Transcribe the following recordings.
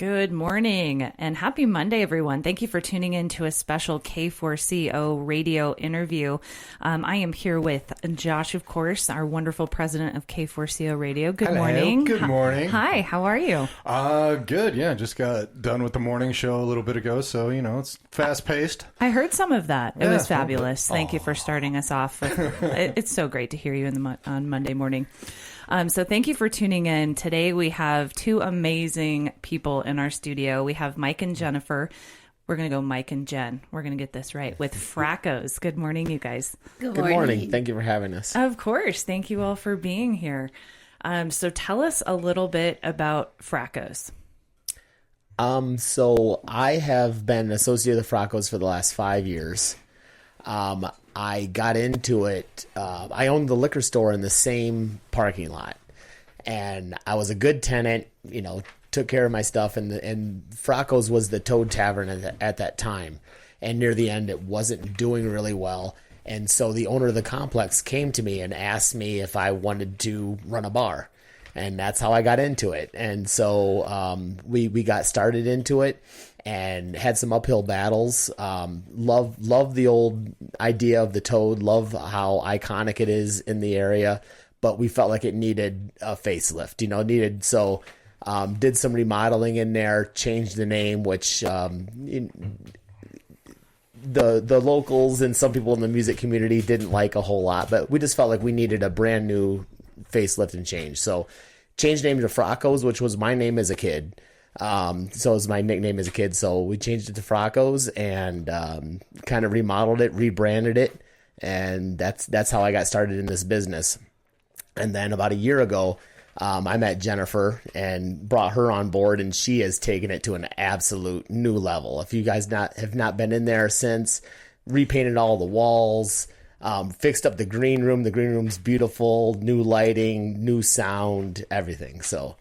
Good morning and happy Monday, everyone. Thank you for tuning in to a special K4CO radio interview. I am here with Josh, of course, our wonderful president of K4CO Radio. Good morning. Good morning. Hi, how are you? Good. Yeah, just got done with the morning show a little bit ago, so, it's fast-paced. I heard some of that. It was fabulous. Thank you for starting us off. It's so great to hear you on Monday morning. So thank you for tuning in. Today we have two amazing people in our studio. We have Mike and Jennifer. We're going to go Mike and Jen. We're going to get this right with Fracos. Good morning, you guys. Good morning. Thank you for having us. Of course. Thank you all for being here. So tell us a little bit about Fracos. So I have been associated with Fracos for the last 5 years. I got into it. I owned the liquor store in the same parking lot, and I was a good tenant. Took care of my stuff, and Fracos was the Toad Tavern at that time. And near the end, it wasn't doing really well, and so the owner of the complex came to me and asked me if I wanted to run a bar, and that's how I got into it. And so we got started into it. And had some uphill battles. Love the old idea of the Toad. Love how iconic it is in the area. But we felt like it needed a facelift. Did some remodeling in there. Changed the name, which the locals and some people in the music community didn't like a whole lot. But we just felt like we needed a brand new facelift and change. So changed the name to Fracos, which was my name as a kid. So it was my nickname as a kid. So we changed it to Fracos and kind of remodeled it, rebranded it, and that's how I got started in this business. And then about a year ago, I met Jennifer and brought her on board, and she has taken it to an absolute new level. If you guys have not been in there since, repainted all the walls, fixed up the green room. The green room's beautiful, new lighting, new sound, everything. So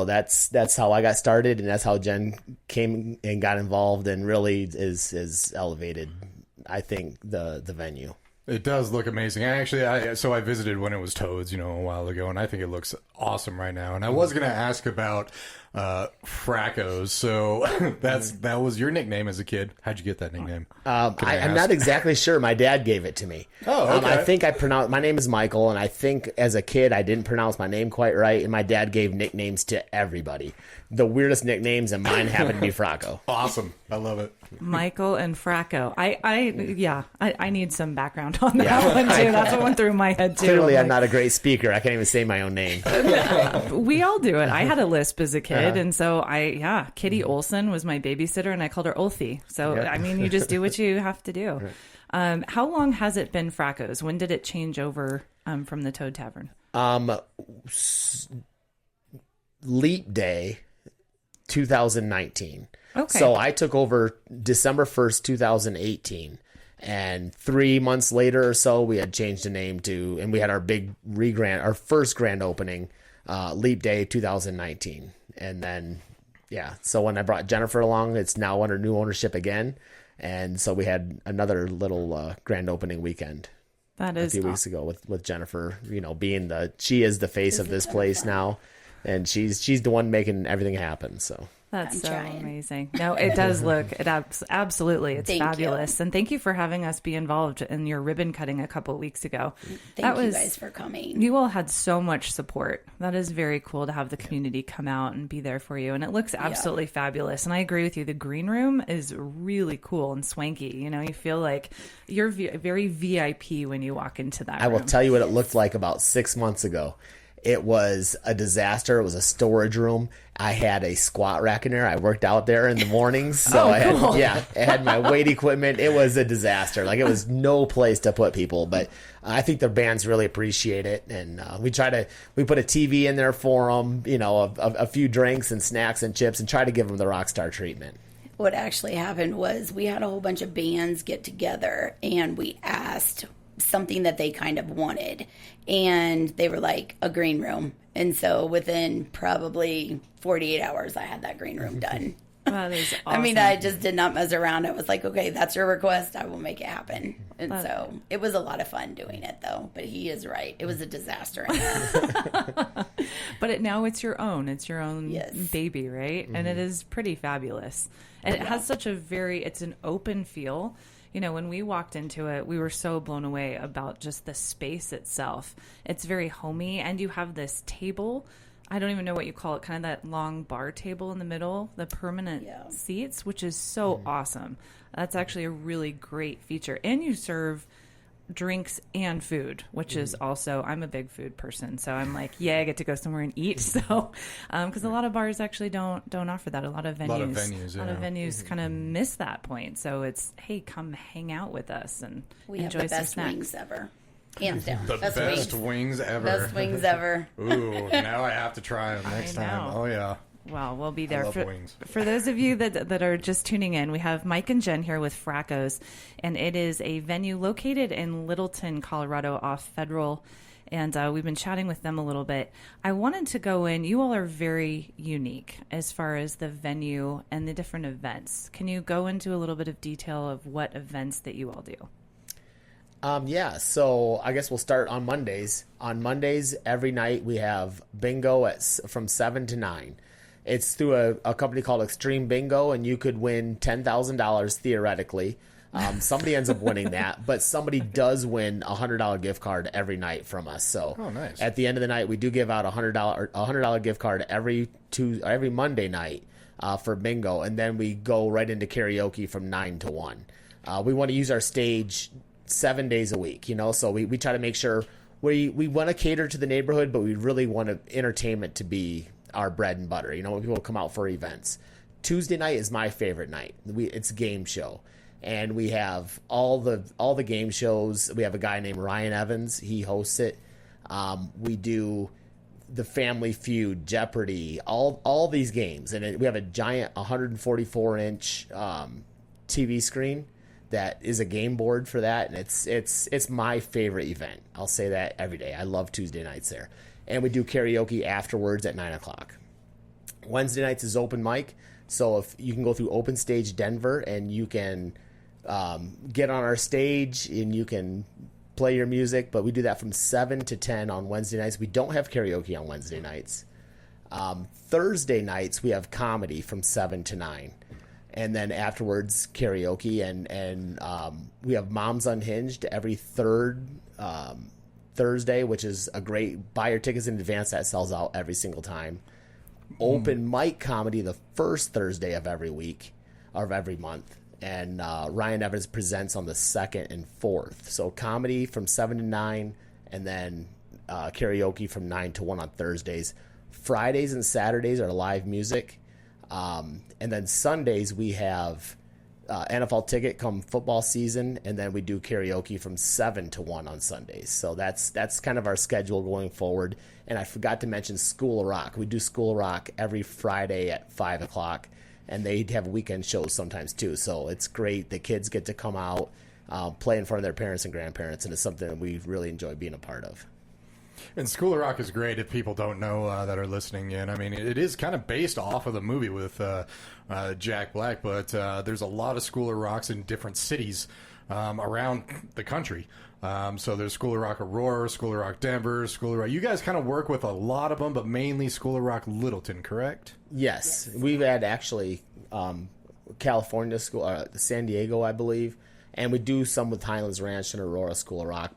that's how I got started, and that's how Jen came and got involved, and really is elevated, I think, the venue. It does look amazing. I visited when it was Toads, a while ago, and I think it looks awesome right now. And I was going to ask about Fracos. So that was your nickname as a kid. How'd you get that nickname? I'm not exactly sure. My dad gave it to me. Oh, okay. I think my name is Michael, and I think as a kid I didn't pronounce my name quite right, and my dad gave nicknames to everybody. The weirdest nicknames, and mine happened to be Fraco. Awesome. I love it. Michael and Fraco. I need some background on that one too. That's what went through my head too. Clearly, I'm not a great speaker. I can't even say my own name. We all do it. I had a lisp as a kid, and so Kitty Olson was my babysitter, and I called her Ulfie. So you just do what you have to do. Right. How long has it been Fracos? When did it change over from the Toad Tavern? Leap Day 2019. Okay. So I took over December 1st, 2018. And 3 months later or so, we had changed the name to, and we had our first grand opening, Leap Day 2019. And then, so when I brought Jennifer along, it's now under new ownership again. And so we had another little grand opening weekend. That is a few weeks ago with Jennifer, she is the face of this place now. And she's the one making everything happen. So that's so amazing. No, it does look absolutely. It's fabulous. And thank you for having us be involved in your ribbon cutting a couple of weeks ago. Thank you guys for coming. You all had so much support. That is very cool to have the community come out and be there for you. And it looks absolutely fabulous. And I agree with you. The green room is really cool and swanky. You feel like you're very VIP when you walk into that room. I will tell you what it looked like about 6 months ago. It was a disaster. It was a storage room. I had a squat rack in there. I worked out there in the mornings. So I had my weight equipment. It was a disaster. Like, it was no place to put people, but I think the bands really appreciate it. And we put a TV in there for them, a few drinks and snacks and chips, and try to give them the rock star treatment. What actually happened was we had a whole bunch of bands get together, and we asked something that they kind of wanted, and they were like, a green room. And so within probably 48 hours I had that green room done. That is awesome. I mean, I just did not mess around. I was like, okay, that's your request. I will make it happen. And so it was a lot of fun doing it, though. But he is right. It was a disaster in there. But now it's your own. It's your own Yes. baby, right? And it is pretty fabulous. And it has such it's an open feel. You know, when we walked into it, we were so blown away about just the space itself. It's very homey, and you have this table. I don't even know what you call it, kind of that long bar table in the middle, the permanent seats, which is so awesome. That's actually a really great feature. And you serve drinks and food, which is also, I'm a big food person, so I'm like, yeah, I get to go somewhere and eat. So, because a lot of bars actually don't offer that. A lot of venues kind of miss that point. So it's, hey, come hang out with us and We enjoy have the some best snacks. wings ever. Hands down. The best wings ever. Best wings ever. Ooh, now I have to try them next time. Oh, yeah. Well, we'll be there. I love wings. For those of you that are just tuning in, we have Mike and Jen here with Fracos, and it is a venue located in Littleton, Colorado, off Federal, and we've been chatting with them a little bit. I wanted to go in. You all are very unique as far as the venue and the different events. Can you go into a little bit of detail of what events that you all do? Yeah, so I guess we'll start on Mondays. On Mondays, every night we have bingo from 7 to 9. It's through a company called Extreme Bingo, and you could win $10,000 theoretically. Somebody ends up winning that, but somebody does win a $100 gift card every night from us. So nice. At the end of the night, we do give out a $100 gift card every Monday night for bingo, and then we go right into karaoke from 9 to 1. We want to use our stage 7 days a week, so we try to make sure we want to cater to the neighborhood, but we really want entertainment to be our bread and butter, when people come out for events. Tuesday night is my favorite night. It's a game show, and we have all the game shows. We have a guy named Ryan Evans. He hosts it. We do the Family Feud, Jeopardy, all these games, and we have a giant 144-inch TV screen that is a game board for that, and it's my favorite event. I'll say that every day. I love Tuesday nights there. And we do karaoke afterwards at 9 o'clock. Wednesday nights is open mic, so if you can go through Open Stage Denver and you can get on our stage and you can play your music, but we do that from 7 to 10 on Wednesday nights. We don't have karaoke on Wednesday nights. Thursday nights we have comedy from 7 to 9. And then afterwards, karaoke, and we have Moms Unhinged every third Thursday, which is a great, buy your tickets in advance, that sells out every single time. Open mic comedy the first Thursday of every week, or of every month. And Ryan Evans presents on the 2nd and 4th. So comedy from 7 to 9, and then karaoke from 9 to 1 on Thursdays. Fridays and Saturdays are live music. And then Sundays we have NFL ticket come football season, and then we do karaoke from 7 to 1 on Sundays. So that's kind of our schedule going forward. And I forgot to mention School of Rock. We do School of Rock every Friday at 5 o'clock, and they have weekend shows sometimes too. So it's great. The kids get to come out, play in front of their parents and grandparents, and it's something that we really enjoy being a part of. And School of Rock is great if people don't know that are listening in. I mean, it is kind of based off of the movie with Jack Black, but there's a lot of School of Rocks in different cities around the country. So there's School of Rock Aurora, School of Rock Denver, School of Rock. You guys kind of work with a lot of them, but mainly School of Rock Littleton, correct? Yes. We've had actually California School, San Diego, I believe. And we do some with Highlands Ranch and Aurora School of Rock,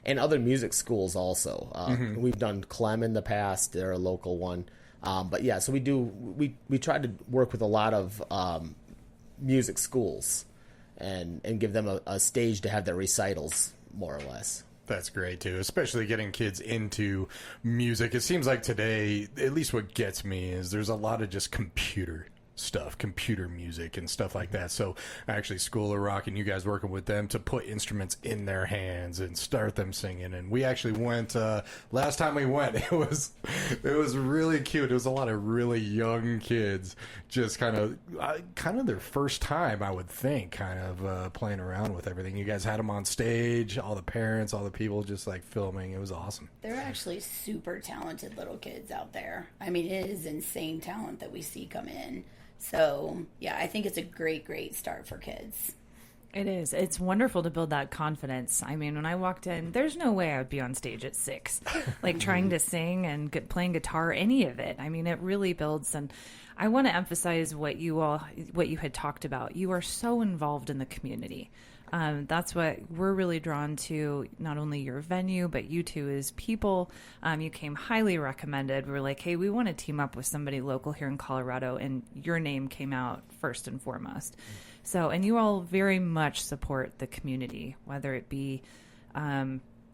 and other music schools also. We've done Clem in the past; they're a local one. But yeah, so we try to work with a lot of music schools and give them a stage to have their recitals, more or less. That's great too, especially getting kids into music. It seems like today, at least what gets me is there's a lot of just computer stuff, computer music and stuff like that. So actually School of Rock and you guys working with them to put instruments in their hands and start them singing. And we actually went last time we went, it was really cute. It was a lot of really young kids, just kind of their first time, I would think, kind of playing around with everything. You guys had them on stage, all the parents, all the people just like filming. It was awesome. They're actually super talented little kids out there. I mean, it is insane talent that we see come in. So, yeah, I think it's a great start for kids. It is. It's wonderful to build that confidence. I mean, when I walked in, there's no way I would be on stage at 6, like trying to sing and playing guitar, any of it. I mean, it really builds. And I want to emphasize what you had talked about. You are so involved in the community. That's what we're really drawn to, not only your venue, but you two as people. You came highly recommended. We're like, hey, we want to team up with somebody local here in Colorado, and your name came out first and foremost. So, and you all very much support the community, whether it be,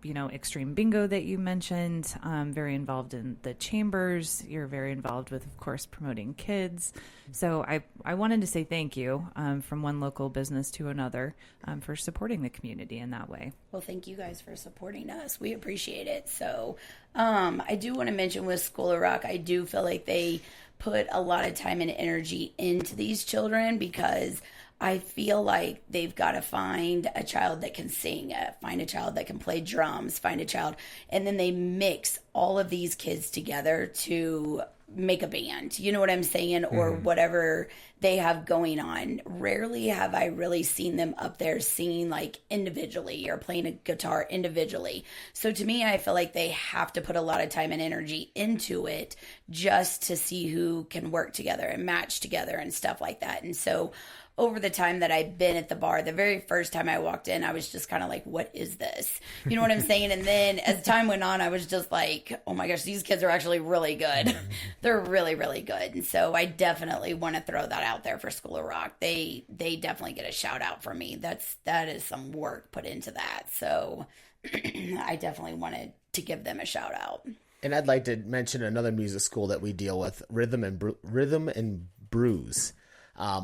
Extreme Bingo that you mentioned, very involved in the chambers. You're very involved with, of course, promoting kids. So I wanted to say thank you from one local business to another for supporting the community in that way. Well, thank you guys for supporting us. We appreciate it. So I do want to mention with School of Rock, I do feel like they put a lot of time and energy into these children, because I feel like they've got to find a child that can sing, find a child that can play drums, find a child, and then they mix all of these kids together to make a band. You know what I'm saying? Or whatever they have going on. Rarely have I really seen them up there singing like individually or playing a guitar individually. So to me, I feel like they have to put a lot of time and energy into it just to see who can work together and match together and stuff like that. And so over the time that I've been at the bar, the very first time I walked in, I was just kind of like, what is this? You know what I'm saying? And then as time went on, I was just like, oh my gosh, these kids are actually really good. They're really, really good. And so I definitely want to throw that out there for School of Rock. They definitely get a shout out from me. That is some work put into that. So I definitely wanted to give them a shout out. And I'd like to mention another music school that we deal with, Rhythm and Brews.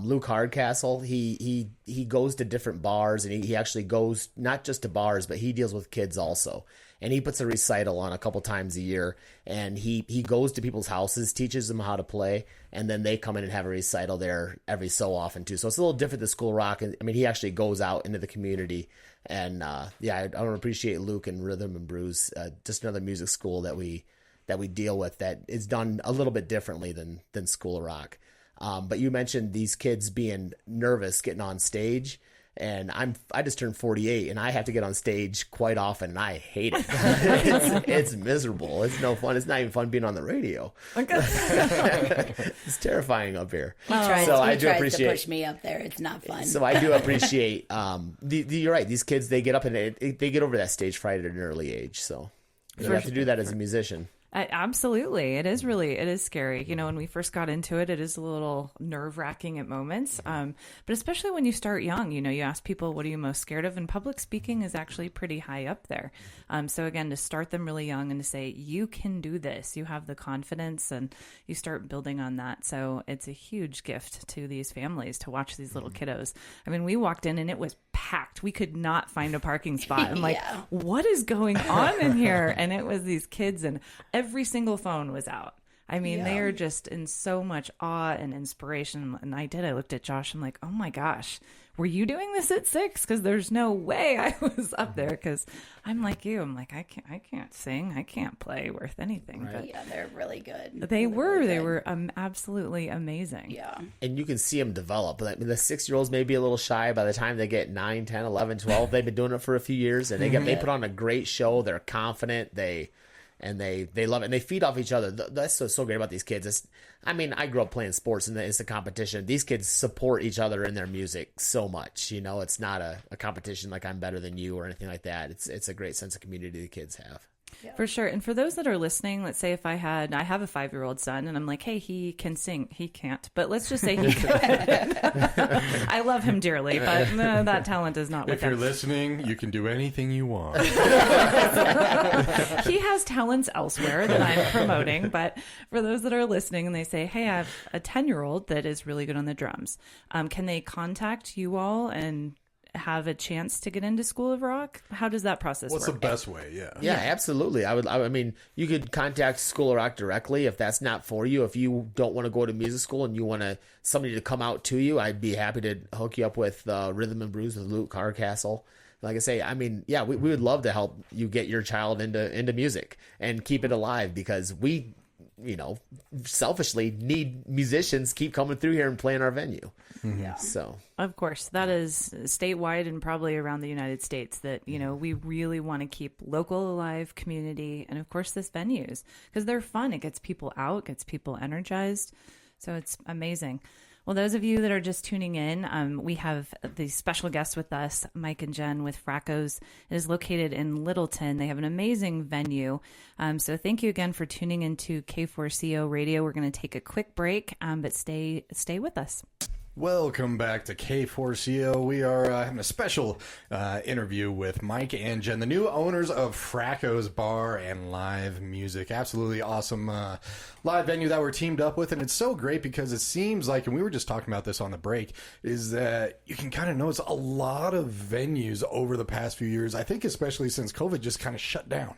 Luke Hardcastle, he goes to different bars, and he actually goes not just to bars, but he deals with kids also. And he puts a recital on a couple times a year, and he goes to people's houses, teaches them how to play, and then they come in and have a recital there every so often too. So it's a little different than School Rock. I mean, he actually goes out into the community, and I want to appreciate Luke and Rhythm and Brews, just another music school that we deal with that is done a little bit differently than School of Rock. But you mentioned these kids being nervous getting on stage, and I just turned 48, and I have to get on stage quite often, and I hate it. It's miserable. It's no fun. It's not even fun being on the radio. It's terrifying up here. He tries to push me up there. It's not fun. So I do appreciate. You're right. These kids, they get up and they get over that stage fright at an early age. So you have to do that as a musician. Absolutely. It is scary. You know, when we first got into it, it is a little nerve-wracking at moments. But especially when you start young, you know, you ask people, what are you most scared of? And public speaking is actually pretty high up there. So again, to start them really young and to say, you can do this, you have the confidence, and you start building on that. So it's a huge gift to these families to watch these little kiddos. I mean, we walked in and it was packed. We could not find a parking spot. I'm like, what is going on in here? And it was these kids, and every single phone was out. I mean, they are just in so much awe and inspiration. And I looked at Josh. I'm like, oh my gosh, were you doing this at 6? Because there's no way I was up there. Because I'm like you. I'm like, I can't sing. I can't play worth anything. Right. But yeah, they're really good. They were absolutely amazing. Yeah. And you can see them develop. Like, the 6-year-olds may be a little shy by the time they get 9, 10, 11, 12. They've been doing it for a few years, and they put on a great show. They're confident. They love it, and they feed off each other. That's so great about these kids. I grew up playing sports, and it's a competition. These kids support each other in their music so much. You know, it's not a competition like I'm better than you or anything like that. It's a great sense of community the kids have. Yeah. For sure. And for those that are listening, let's say if I have a 5-year-old son and I'm like, hey, he can sing. He can't, but let's just say he can. I love him dearly, but no, that talent is not with him. If you're listening, you can do anything you want. He has talents elsewhere that I'm promoting, but for those that are listening and they say, hey, I have a 10-year-old that is really good on the drums. Can they contact you all and have a chance to get into School of Rock? How does that process What's work? the best way? Yeah, absolutely. I mean, you could contact School of Rock directly if that's not for you. If you don't want to go to music school and you want somebody to come out to you, I'd be happy to hook you up with Rhythm and Brews with Luke Hardcastle. Like I say, we would love to help you get your child into music and keep it alive, because we selfishly need musicians keep coming through here and playing our venue. Yeah. So Of course, that is statewide and probably around the United States that, we really want to keep local alive, community, and of course this venues because they're fun. It gets people out, gets people energized. So it's amazing. Well, those of you that are just tuning in, we have the special guests with us, Mike and Jen with Fracos. It is located in Littleton. They have an amazing venue. So thank you again for tuning into K4CO Radio. We're going to take a quick break, but stay with us. Welcome back to K4CO. We are having a special interview with Mike and Jen, the new owners of Fracos Bar and Live Music. Absolutely awesome live venue that we're teamed up with. And it's so great because it seems like, and we were just talking about this on the break, is that you can kind of notice a lot of venues over the past few years, I think especially since COVID just kind of shut down.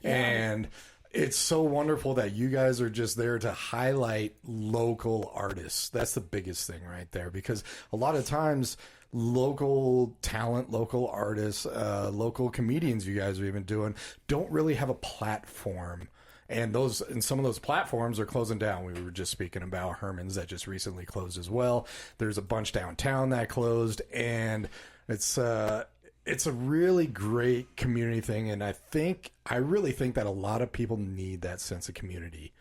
Yeah. And it's so wonderful that you guys are just there to highlight local artists. That's the biggest thing right there, because a lot of times local talent, local artists, local comedians you guys are even doing don't really have a platform. And some of those platforms are closing down. We were just speaking about Herman's that just recently closed as well. There's a bunch downtown that closed, and it's a really great community thing, and I really think that a lot of people need that sense of community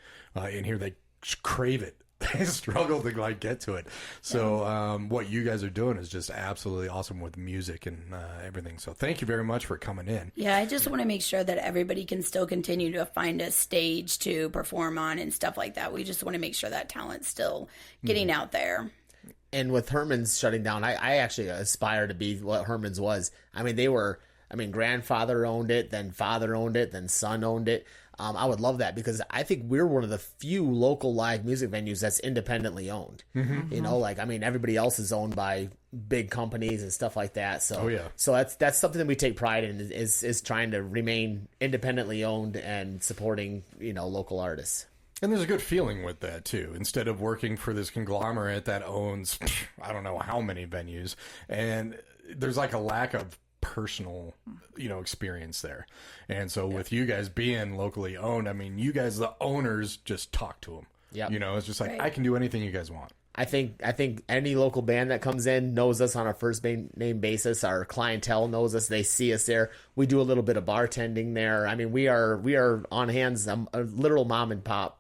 in here. They crave it. They struggle to get to it. So what you guys are doing is just absolutely awesome with music and everything. So thank you very much for coming in. Yeah, I just want to make sure that everybody can still continue to find a stage to perform on and stuff like that. We just want to make sure that talent's still getting out there. And with Herman's shutting down, I actually aspire to be what Herman's was. Grandfather owned it, then father owned it, then son owned it. I would love that because I think we're one of the few local live music venues that's independently owned. Mm-hmm. Everybody else is owned by big companies and stuff like that. So, so that's something that we take pride in is trying to remain independently owned and supporting, local artists. And there's a good feeling with that, too. Instead of working for this conglomerate that owns, I don't know how many venues, and there's like a lack of personal, experience there. And so with you guys being locally owned, you guys, the owners, just talk to them. Yeah. It's just like, I can do anything you guys want. I think any local band that comes in knows us on a first name basis. Our clientele knows us. They see us there. We do a little bit of bartending there. We are on hands, a literal mom and pop,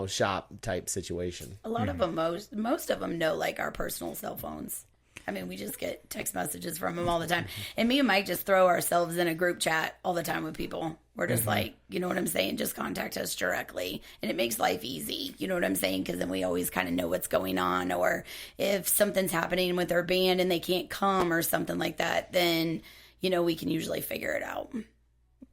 shop type situation. A lot of them, most of them know our personal cell phones. We just get text messages from them all the time. And me and Mike just throw ourselves in a group chat all the time with people. We're just you know what I'm saying? Just contact us directly. And it makes life easy. You know what I'm saying? Because then we always kind of know what's going on. Or if something's happening with our band and they can't come or something like that, then, we can usually figure it out.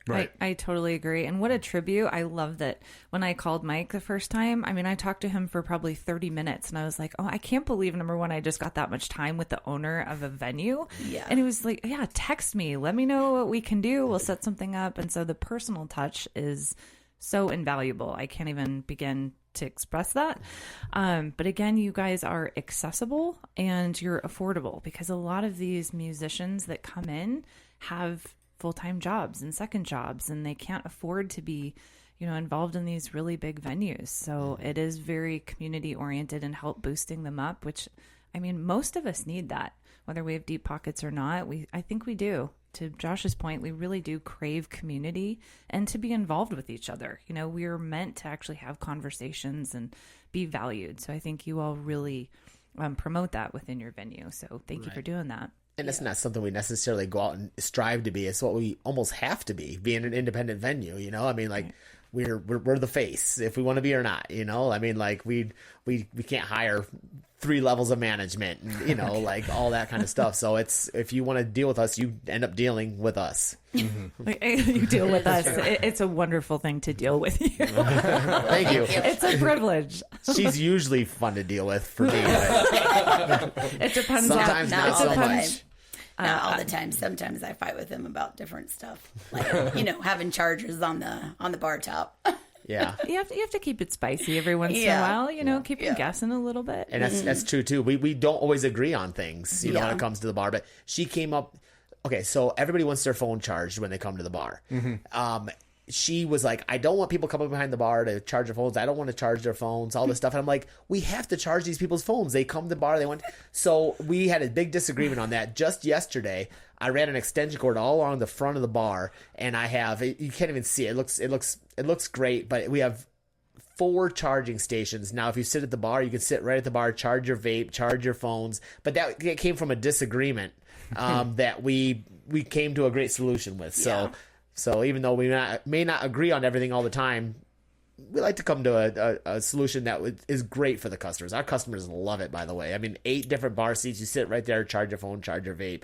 Right. I totally agree. And what a tribute. I love that when I called Mike the first time, I talked to him for probably 30 minutes and I was like, oh, I can't believe, number one, I just got that much time with the owner of a venue. Yeah. And it was like, yeah, text me. Let me know what we can do. We'll set something up. And so the personal touch is so invaluable. I can't even begin to express that. But again, you guys are accessible and you're affordable because a lot of these musicians that come in have full-time jobs and second jobs, and they can't afford to be, involved in these really big venues. So it is very community oriented and help boosting them up, which, most of us need that, whether we have deep pockets or not. I think we do. To Josh's point, we really do crave community and to be involved with each other. We are meant to actually have conversations and be valued. So I think you all really promote that within your venue. So thank you for doing that. And it's not something we necessarily go out and strive to be. It's what we almost have to be, being an independent venue, we're the face if we want to be or not, we can't hire 3 levels of management and, all that kind of stuff. So if you want to deal with us, you end up dealing with us. Mm-hmm. You deal with us. It's a wonderful thing to deal with you. Thank you. It's a privilege. She's usually fun to deal with for me. It depends. Sometimes not so much. Not all the time. Sometimes I fight with him about different stuff, like having chargers on the bar top. Yeah, you have to keep it spicy every once in a while. Keep them guessing a little bit. And that's true too. We don't always agree on things, when it comes to the bar. But she came up. Okay, so everybody wants their phone charged when they come to the bar. Mm-hmm. she was like, I don't want people coming behind the bar to charge their phones. I don't want to charge their phones, all this stuff. And I'm like, we have to charge these people's phones. They come to the bar, they want. So we had a big disagreement on that. Just yesterday, I ran an extension cord all along the front of the bar, and I have, you can't even see it. It looks great, but we have 4 charging stations. Now, if you sit at the bar, you can sit right at the bar, charge your vape, charge your phones. But that came from a disagreement that we came to a great solution with. So even though we may not agree on everything all the time, we like to come to a solution that is great for the customers. Our customers love it, by the way. I mean, 8 different bar seats. You sit right there, charge your phone, charge your vape.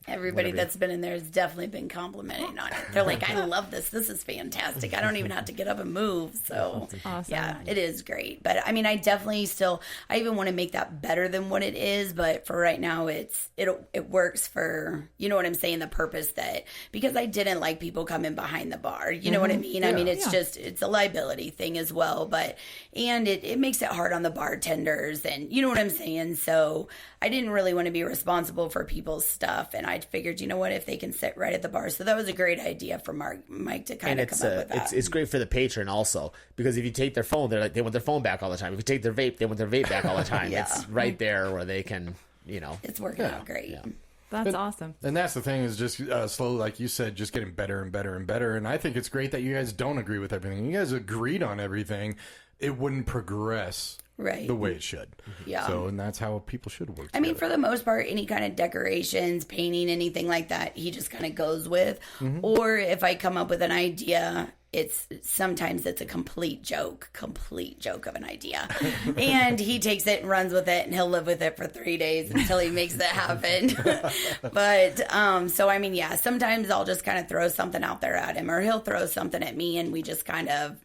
Everybody that's been in there has definitely been complimenting on it. They're like, I love this. This is fantastic. I don't even have to get up and move. So, awesome. Yeah, it is great. But, I mean, I definitely I even want to make that better than what it is. But for right now, it works for, you know what I'm saying, the purpose that, because I didn't like people coming behind the bar. You know what I mean? I mean, it's a liability thing as well. But, and it makes it hard on the bartenders. And you know what I'm saying? So I didn't really want to be responsible for people's stuff. And I figured, you know what, if they can sit right at the bar. So that was a great idea for Mike to kind of come up with that. It's great for the patron also, because if you take their phone, they want their phone back all the time. If you take their vape, they want their vape back all the time. It's right there where they can, it's working out great. Yeah. That's awesome. And that's the thing, is just slowly, like you said, just getting better and better and better. And I think it's great that you guys don't agree with everything. You guys agreed on everything. It wouldn't progress the way it should. Yeah. So, and that's how people should work together. I mean, for the most part, any kind of decorations, painting, anything like that, he just kind of goes with. Or if I come up with an idea, sometimes it's a complete joke of an idea. And he takes it and runs with it, and he'll live with it for 3 days until he makes it happen. But, so I mean, yeah, sometimes I'll just kind of throw something out there at him, or he'll throw something at me, and we just kind of,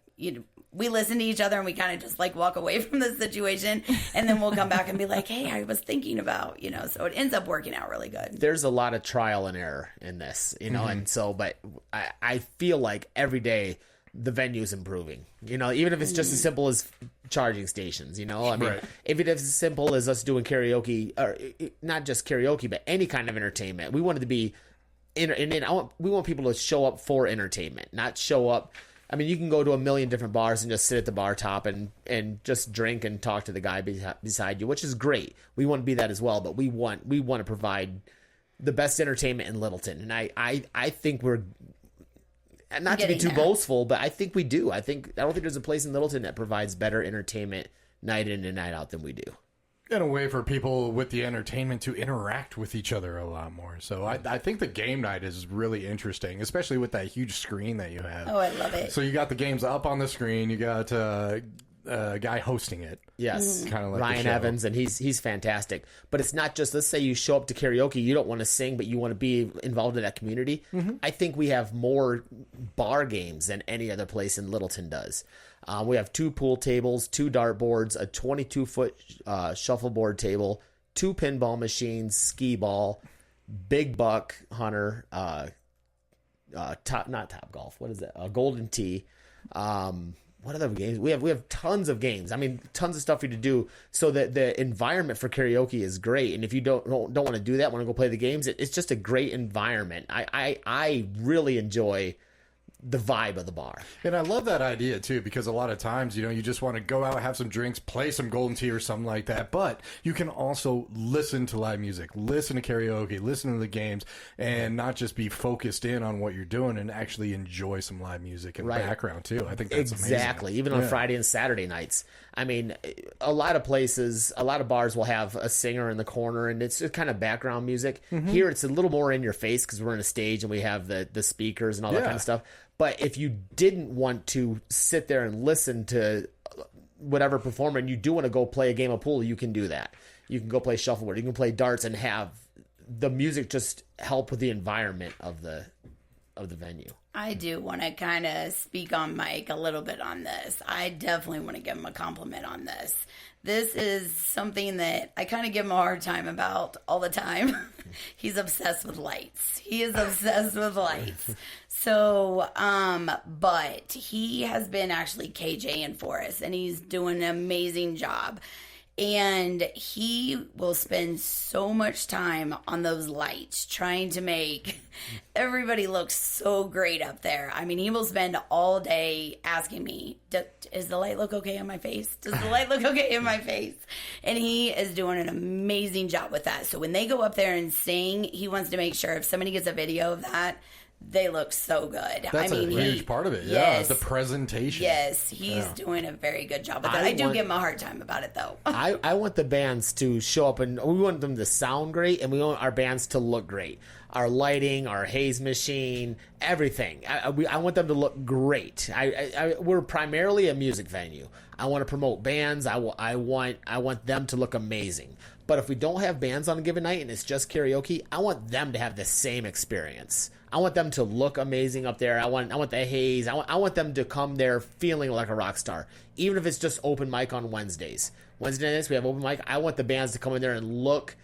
we listen to each other, and we kind of just like walk away from the situation, and then we'll come back and be like, hey, I was thinking about, so it ends up working out really good. There's a lot of trial and error in this, and so, but I feel like every day the venue's improving, even if it's just as simple as charging stations, I mean, if it's as simple as us doing karaoke, or not just karaoke, but any kind of entertainment. We want it to be, we want people to show up for entertainment, not show up. I mean, you can go to a million different bars and just sit at the bar top and just drink and talk to the guy beside you, which is great. We want to be that as well, but we want to provide the best entertainment in Littleton. And I think we're, not to be too boastful, but I think we do. I don't think there's a place in Littleton that provides better entertainment night in and night out than we do. In a way for people with the entertainment to interact with each other a lot more. So I think the game night is really interesting, especially with that huge screen that you have. Oh, I love it. So you got the games up on the screen. You got a guy hosting it. Yes. Kind of like Ryan Evans, and he's fantastic. But it's not just, let's say you show up to karaoke, you don't want to sing, but you want to be involved in that community. I think we have more bar games than any other place in Littleton does. We have 2 pool tables, 2 dart boards, a 22-foot shuffleboard table, 2 pinball machines, skee ball, big buck hunter, not Top Golf. What is that? Golden Tee. What other games? We have tons of games. I mean, tons of stuff for you to do. So that the environment for karaoke is great. And if you don't want to do that, want to go play the games, it's just a great environment. I really enjoy the vibe of the bar. And I love that idea too, because a lot of times, you just want to go out, have some drinks, play some Golden Tee or something like that. But you can also listen to live music, listen to karaoke, listen to the games, and not just be focused in on what you're doing, and actually enjoy some live music in the background too. I think that's exactly amazing. Even on Friday and Saturday nights. I mean, a lot of places, a lot of bars will have a singer in the corner, and it's just kind of background music. Here, it's a little more in your face because we're on a stage and we have the speakers and all that kind of stuff. But if you didn't want to sit there and listen to whatever performer, and you do want to go play a game of pool, you can do that. You can go play shuffleboard. You can play darts and have the music just help with the environment of the venue. I do want to kind of speak on Mike a little bit on this. I definitely want to give him a compliment on this. This is something that I kind of give him a hard time about all the time. He's obsessed with lights. He is obsessed with lights. So, but he has been actually KJing for us, and he's doing an amazing job. And he will spend so much time on those lights trying to make everybody look so great up there. I mean, he will spend all day asking me, does the light look okay on my face? Does the light look okay in my face? And he is doing an amazing job with that. So when they go up there and sing, he wants to make sure if somebody gets a video of that, they look so good. That's a huge part of it. Yes, the presentation. Yes, he's doing a very good job with that. I do give him a hard time about it, though. I want the bands to show up, and we want them to sound great, and we want our bands to look great. Our lighting, our haze machine, everything. I want them to look great. We're primarily a music venue. I want to promote bands. I want them to look amazing. But if we don't have bands on a given night and it's just karaoke, I want them to have the same experience. I want them to look amazing up there. I want the haze. I want them to come there feeling like a rock star, even if it's just open mic on Wednesdays. Wednesday nights we have open mic. I want the bands to come in there and look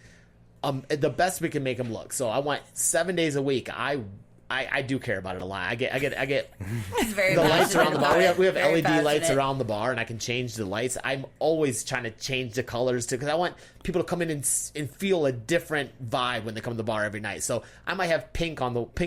the best we can make them look. So I want 7 days a week. I do care about it a lot. I get He's very the lights around the bar. We have Very LED passionate. lights around the bar, and I can change the lights. I'm always trying to change the colors because I want people to come in and feel a different vibe when they come to the bar every night. So I might have pink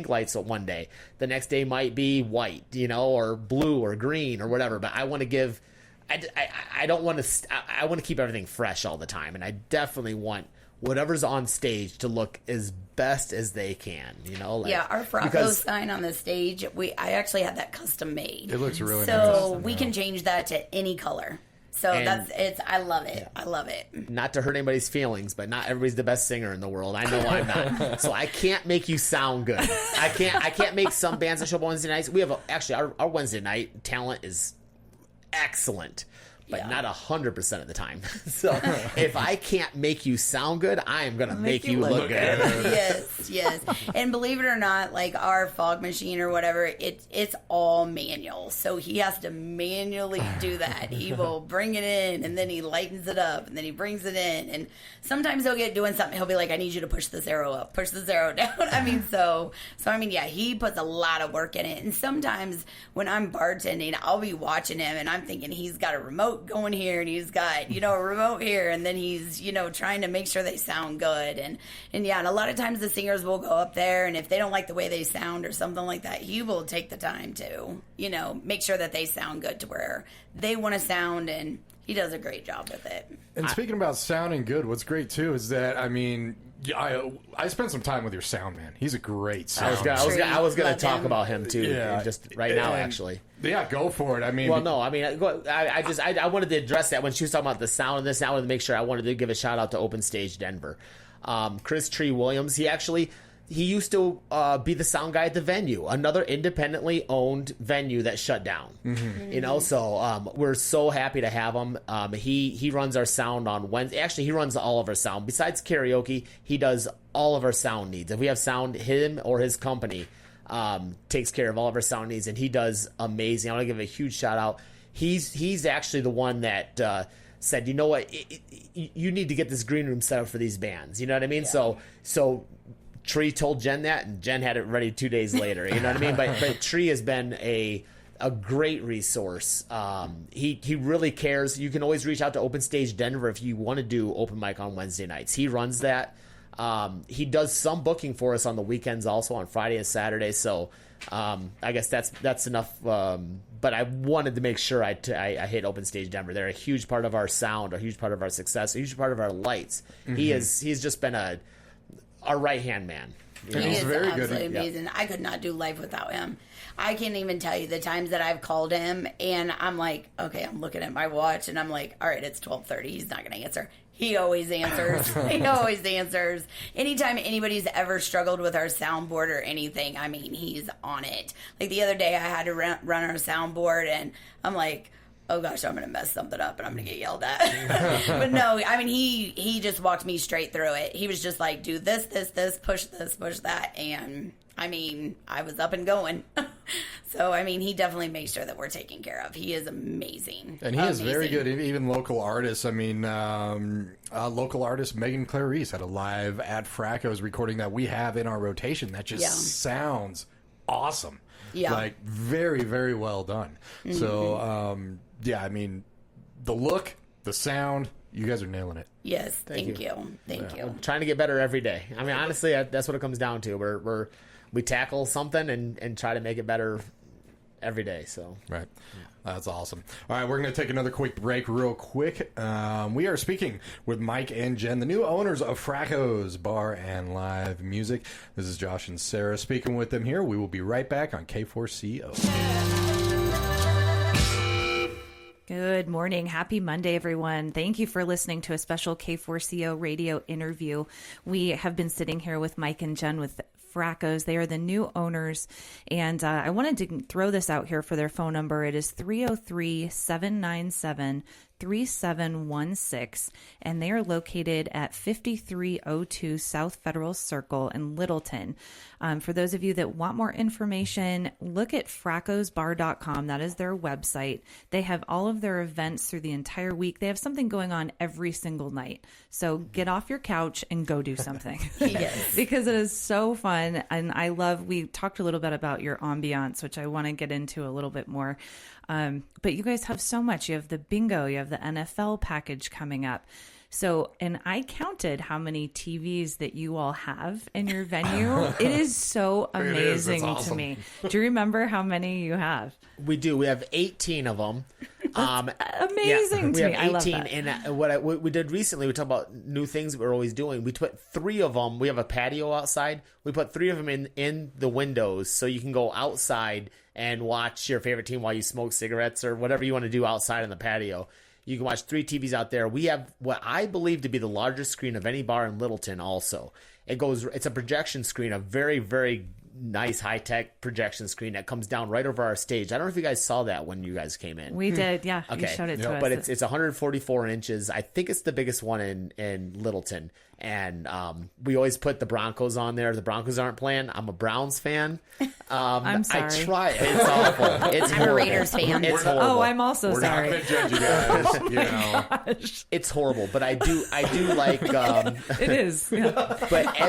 lights on one day. The next day might be white, or blue or green or whatever. But I want to give. I don't want to. I want to keep everything fresh all the time, and I definitely want whatever's on stage to look as best as they can, our Fracos sign on the stage, I actually had that custom made. It looks really nice. So we can change that to any color. So I love it. Yeah. I love it. Not to hurt anybody's feelings, but not everybody's the best singer in the world. I know I'm not. So I can't make you sound good. I can't make some bands that show up on Wednesday nights. We have our Wednesday night talent is excellent. But not 100% of the time. So if I can't make you sound good, I am going to make you look good. Yes. And believe it or not, like our fog machine or whatever, it's all manual. So he has to manually do that. He will bring it in, and then he lightens it up, and then he brings it in. And sometimes he'll get doing something. He'll be like, I need you to push this arrow up, push this arrow down. He puts a lot of work in it. And sometimes when I'm bartending, I'll be watching him, and I'm thinking he's got a remote going here, and he's got a remote here, and then he's trying to make sure they sound good, and a lot of times the singers will go up there, and if they don't like the way they sound or something like that, he will take the time to make sure that they sound good to where they want to sound, and he does a great job with it. And speaking about sounding good, what's great too is that I spent some time with your sound man. He's a great sound. I was going to talk about him too, just right now, actually. Yeah, go for it. I wanted to address that when she was talking about the sound of this. I wanted to make sure I wanted to give a shout out to Open Stage Denver. Chris Tree Williams, he used to be the sound guy at the venue, another independently owned venue that shut down. Mm-hmm. So we're so happy to have him. He runs our sound on Wednesday. Actually, he runs all of our sound. Besides karaoke, he does all of our sound needs. If we have sound, him or his company takes care of all of our sound needs, and he does amazing. I want to give a huge shout out. He's actually the one that said, you know what, you need to get this green room set up for these bands. You know what I mean? Yeah. So Tree told Jen that, and Jen had it ready 2 days later. You know what I mean? But Tree has been a great resource. He really cares. You can always reach out to Open Stage Denver if you want to do open mic on Wednesday nights. He runs that. He does some booking for us on the weekends, also on Friday and Saturday. So I guess that's enough. But I wanted to make sure I hit Open Stage Denver. They're a huge part of our sound, a huge part of our success, a huge part of our lights. Mm-hmm. He's just been our right hand man. He's very good. Amazing. I could not do life without him. I can't even tell you the times that I've called him, and I'm like, okay, I'm looking at my watch, and I'm like, all right, it's 12:30. He's not going to answer. He always answers. He always answers. Anytime anybody's ever struggled with our soundboard or anything, he's on it. Like the other day, I had to run our soundboard, and I'm like, oh gosh, I'm going to mess something up and I'm going to get yelled at. But no, he just walked me straight through it. He was just like, do this, push that. And I was up and going. So, he definitely makes sure that we're taken care of. He is amazing. And he is very good. Even local artists. Local artist Megan Clarice had a live at Fracos recording that we have in our rotation that just sounds awesome. Yeah. Like, very, very well done. Mm-hmm. So, the look, the sound, You guys are nailing it. Yes, thank you. Thank you. I'm trying to get better every day. I mean, honestly, that's what it comes down to. We tackle something and try to make it better every day. So Right. That's awesome. All right, we're going to take another quick break real quick. We are speaking with Mike and Jen, the new owners of Fracos Bar and Live Music. This is Josh and Sarah speaking with them here. We will be right back on K4CO. Good morning. Happy Monday, everyone. Thank you for listening to a special K4CO radio interview. We have been sitting here with Mike and Jen with Fracos. They are the new owners, and I wanted to throw this out here for their phone number. It is 303-797-3716, and they are located at 5302 South Federal Circle in Littleton. For those of you that want more information, look at fracosbar.com. That is their website. They have all of their events through the entire week. They have something going on every single night. So get off your couch and go do something. Yes. Because it is so fun. And we talked a little bit about your ambiance, which I want to get into a little bit more. But you guys have so much. You have the bingo, you have the NFL package coming up. So, and I counted how many TVs that you all have in your venue. It is so amazing awesome. to me. Do you remember how many you have? we do. We have 18 of them. Amazing to we me. have 18, I love that. and what we did recently, we talked about new things that we're always doing. We put 3 of them. We have a patio outside. We put 3 of them in the windows, so you can go outside and watch your favorite team while you smoke cigarettes or whatever you want to do outside on the patio. You can watch 3 TVs out there. We have what I believe to be the largest screen of any bar in Littleton. Also, it's a projection screen, a very, very nice high-tech projection screen that comes down right over our stage. I don't know if you guys saw that when you guys came in. We did, yeah. Okay. You showed it to us. But it's 144 inches. I think it's the biggest one in Littleton. And we always put the Broncos on there. The Broncos aren't playing. I'm a Browns fan. I'm sorry. I try. It's awful. It's I'm a horrible. Raiders fan. It's horrible. Oh, I'm also We're sorry. not going to judge you guys. You know. It's horrible. But I do like. It is. Yeah. But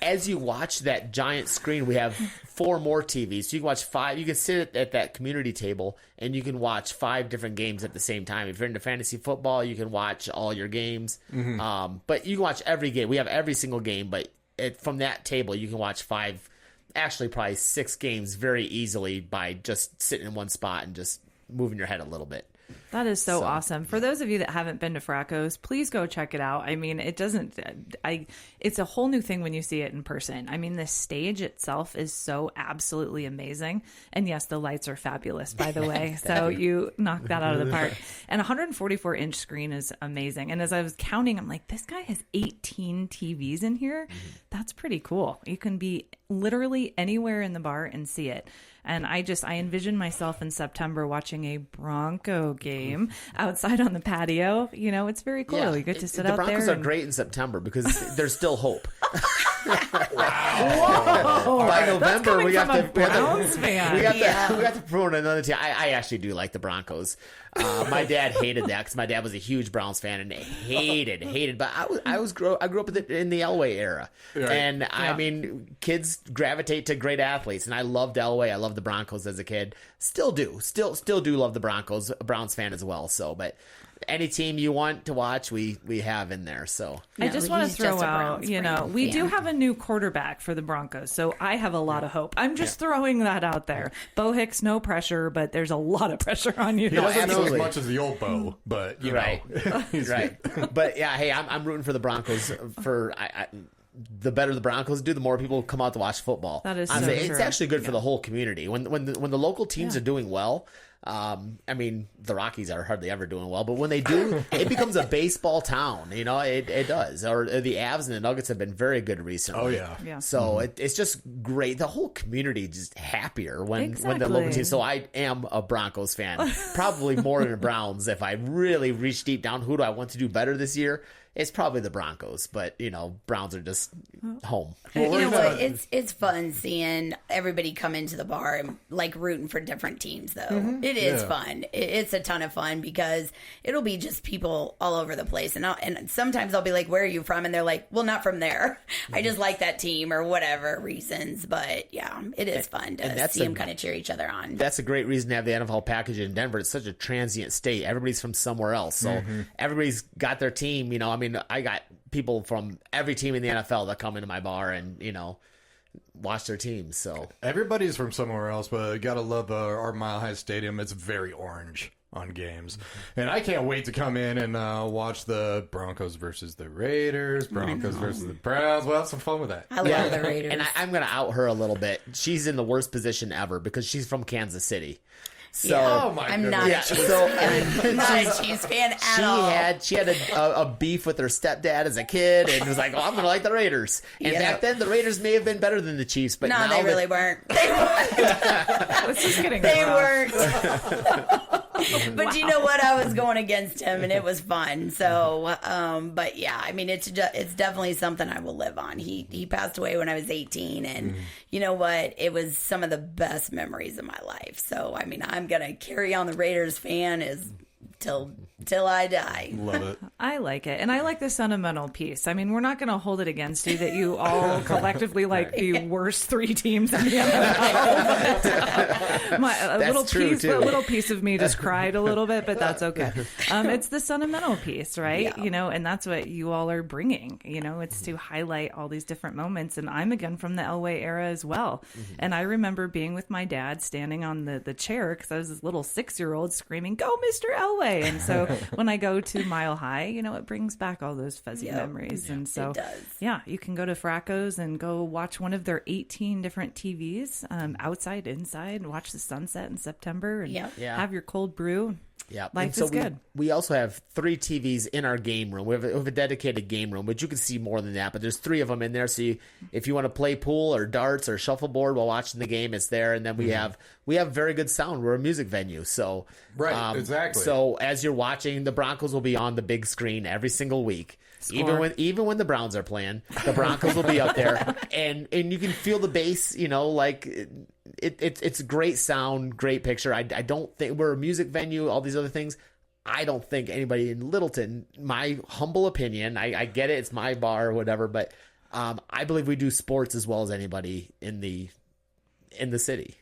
as you watch that giant screen, we have 4 more TVs. So you can watch 5. You can sit at that community table and you can watch 5 different games at the same time. If you're into fantasy football, you can watch all your games. Mm-hmm. But you can watch every game. We have every single game, but from that table, you can watch 5, actually probably 6 games very easily by just sitting in one spot and just moving your head a little bit. That is so awesome. For those of you that haven't been to Fracos, please go check it out. I mean, it's a whole new thing when you see it in person. I mean, the stage itself is so absolutely amazing. And yes, the lights are fabulous, by the way. So you knocked that out of the park. And 144-inch screen is amazing. And as I was counting, I'm like, this guy has 18 TVs in here. That's pretty cool. You can be literally anywhere in the bar and see it. And I envision myself in September watching a Bronco game outside on the patio. You know, it's very cool. You get to sit out there. The Broncos are great in September because there's still hope. Whoa! By November, we got a Browns fan. We got to prove another team. I actually do like the Broncos. My dad hated that because my dad was a huge Browns fan and hated. But I grew up in the Elway era, Right. and I mean, kids gravitate to great athletes, and I loved Elway. I loved the Broncos as a kid. Still do love the Broncos. A Browns fan as well. So, but any team you want to watch, we have in there. So I just want to he's throw just a out, Browns we do fan. have a new quarterback for the Broncos, so I have a lot of hope. I'm just throwing that out there. Bo Hicks, no pressure, but there's a lot of pressure on you. He doesn't know as absolutely. much as the old Bo, but, you right, know. He's right. But yeah, hey, I'm rooting for the Broncos. The better the Broncos do, the more people come out to watch football. That is Honestly, so it's true. actually good for the whole community. When the local teams are doing well, I mean, the Rockies are hardly ever doing well, but when they do, it becomes a baseball town. You know, it does. Or the Avs and the Nuggets have been very good recently. Oh, yeah. Yeah. So it's just great. The whole community is just happier when the local Exactly. team. So I am a Broncos fan, probably more than the Browns. If I really reach deep down, who do I want to do better this year? it's probably the Broncos, but Browns are just home. You know what? It's fun seeing everybody come into the bar and like rooting for different teams, though. Mm-hmm. It is fun. It's a ton of fun because it'll be just people all over the place, and sometimes I'll be like, "Where are you from?" And they're like, "Well, not from there. I just like that team or whatever reasons." But yeah, it is fun to see them kind of cheer each other on. That's a great reason to have the NFL package in Denver. It's such a transient state. Everybody's from somewhere else, so everybody's got their team. I got people from every team in the NFL that come into my bar and watch their teams. So everybody's from somewhere else, but gotta love our Mile High Stadium. It's very orange on games, and I can't wait to come in and watch the Broncos versus the Raiders, Broncos versus the Browns. We'll have some fun with that. I love the Raiders, and I'm gonna out her a little bit. She's in the worst position ever because she's from Kansas City. So I'm not a Chiefs fan. I'm not a Chiefs fan at all. She had a beef with her stepdad as a kid and was like, "Oh, I'm going to like the Raiders." And back then, the Raiders may have been better than the Chiefs, but no, now they really weren't. They weren't. It's just getting they rough. weren't. But you know what? I was going against him, and it was fun. So, but yeah, I mean, it's definitely something I will live on. He passed away when I was 18, and you know what? It was some of the best memories of my life. So, I mean, I'm gonna carry on the Raiders fan till I die. Love it. I like it. And I like the sentimental piece. I mean, we're not going to hold it against you that you all collectively like the worst three teams in the NFL. A little piece of me just cried a little bit, but that's okay. It's the sentimental piece, right? Yeah. And that's what you all are bringing. It's to highlight all these different moments. And I'm again from the Elway era as well. Mm-hmm. And I remember being with my dad standing on the chair because I was this little 6-year-old screaming, "Go, Mr. Elway!" And so when I go to Mile High, it brings back all those fuzzy memories. And so, it does. Yeah, you can go to Fracos and go watch one of their 18 different TVs, outside, inside, and watch the sunset in September and have your cold brew. Yeah, life is good. We also have 3 TVs in our game room. We have a dedicated game room, but you can see more than that. But there's 3 of them in there. So if you want to play pool or darts or shuffleboard while watching the game, it's there. And then we have very good sound. We're a music venue, so exactly. So as you're watching, the Broncos will be on the big screen every single week. Score. Even when the Browns are playing, the Broncos will be up there, and you can feel the bass. It's great sound, great picture. I don't think we're a music venue. All these other things. I don't think anybody in Littleton, my humble opinion, I get it. It's my bar or whatever, but I believe we do sports as well as anybody in the city.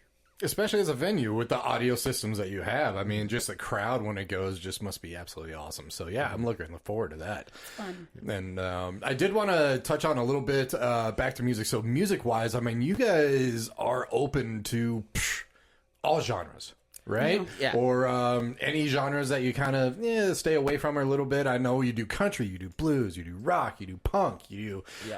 Especially as a venue with the audio systems that you have. I mean, just the crowd when it goes just must be absolutely awesome. So, yeah, I'm looking forward to that. It's fun. And I did want to touch on a little bit back to music. So, music-wise, I mean, you guys are open to all genres. Right? Yeah. Or any genres that you kind of stay away from a little bit. I know you do country, you do blues, you do rock, you do punk,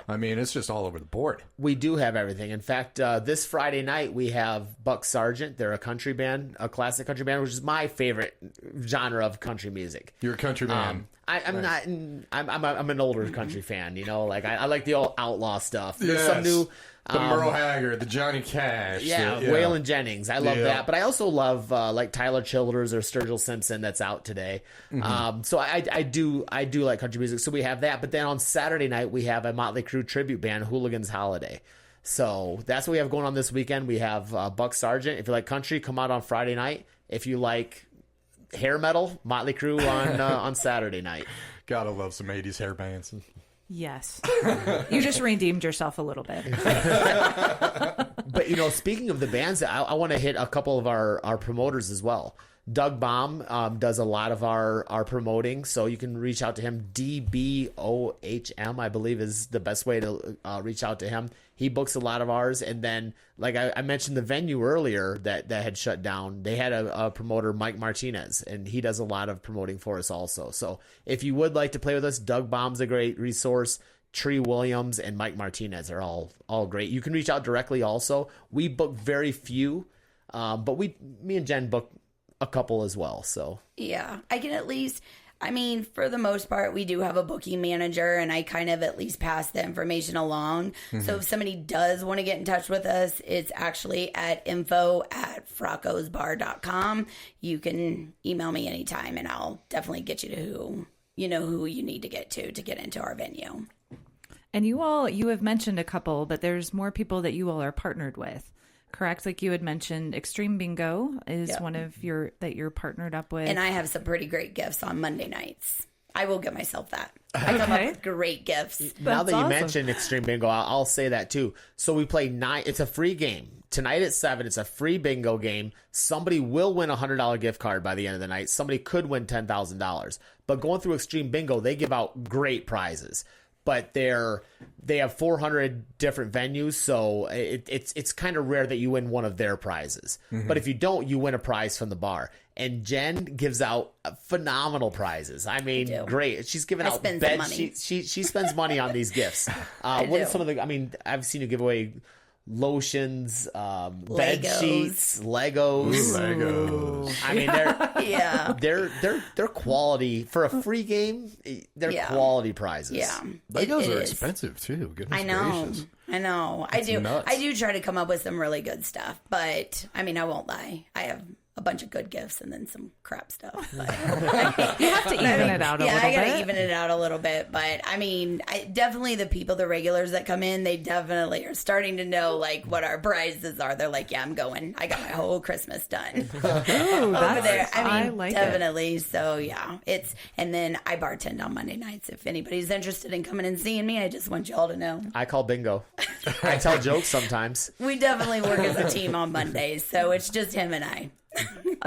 I mean, it's just all over the board. We do have everything. In fact, this Friday night we have Buck Sargent. They're a country band, a classic country band, which is my favorite genre of country music. You're a country man. I'm nice. not. I'm an older country fan. Like I like the old outlaw stuff. There's some new. The Merle Haggard, the Johnny Cash. Waylon Jennings. I love that. But I also love like Tyler Childers or Sturgill Simpson that's out today. Mm-hmm. So I do like country music. So we have that. But then on Saturday night, we have a Motley Crue tribute band, Hooligans Holiday. So that's what we have going on this weekend. We have Buck Sargent. If you like country, come out on Friday night. If you like hair metal, Motley Crue on Saturday night. Gotta love some 80s hair bands. Yes. You just redeemed yourself a little bit. But, speaking of the bands, I want to hit a couple of our promoters as well. Doug Baum does a lot of our promoting, so you can reach out to him. DBOHM, I believe, is the best way to reach out to him. He books a lot of ours, and then, like I mentioned the venue earlier that had shut down, they had a promoter, Mike Martinez, and he does a lot of promoting for us also. So if you would like to play with us, Doug Baum's a great resource. Tree Williams and Mike Martinez are all great. You can reach out directly also. We book very few, but me and Jen book a couple as well. So yeah, I can at least, for the most part, we do have a booking manager, and I kind of at least pass the information along. Mm-hmm. So if somebody does want to get in touch with us, it's actually at info@fracosbar.com. You can email me anytime, and I'll definitely get you to who you know who you need to get into our venue. And you have mentioned a couple, but there's more people that you all are partnered with, correct? Like you had mentioned Extreme Bingo is one of that you're partnered up with. And I have some pretty great gifts on Monday nights. I will give myself that. I come up with great gifts. Now that you mentioned Extreme Bingo, I'll say that too. So we play 9. It's a free game. Tonight at 7, it's a free bingo game. Somebody will win a $100 gift card by the end of the night. Somebody could win $10,000. But going through Extreme Bingo, they give out great prizes. But they have 400 different venues, so it's kind of rare that you win one of their prizes. But if you don't, you win a prize from the bar. And Jen gives out phenomenal prizes. I mean, great. She's giving out bed. She spends money on these gifts. What are some of the? I mean, I've seen you give away lotions, bed sheets, Legos. I mean, they're quality for a free game. They're quality prizes. Yeah, Legos are expensive too. Goodness gracious. I know. That's nuts. I do try to come up with some really good stuff, but I mean, I won't lie. I have a bunch of good gifts and then some crap stuff. But, you have to even it out a little bit. Yeah, I got to even it out a little bit. But I mean, definitely the people, the regulars that come in, they definitely are starting to know like what our prizes are. They're like, yeah, I'm going. I got my whole Christmas done over there. I mean, like definitely. So yeah, and then I bartend on Monday nights. If anybody's interested in coming and seeing me, I just want y'all to know. I call bingo. I tell jokes sometimes. We definitely work as a team on Mondays, so it's just him and I.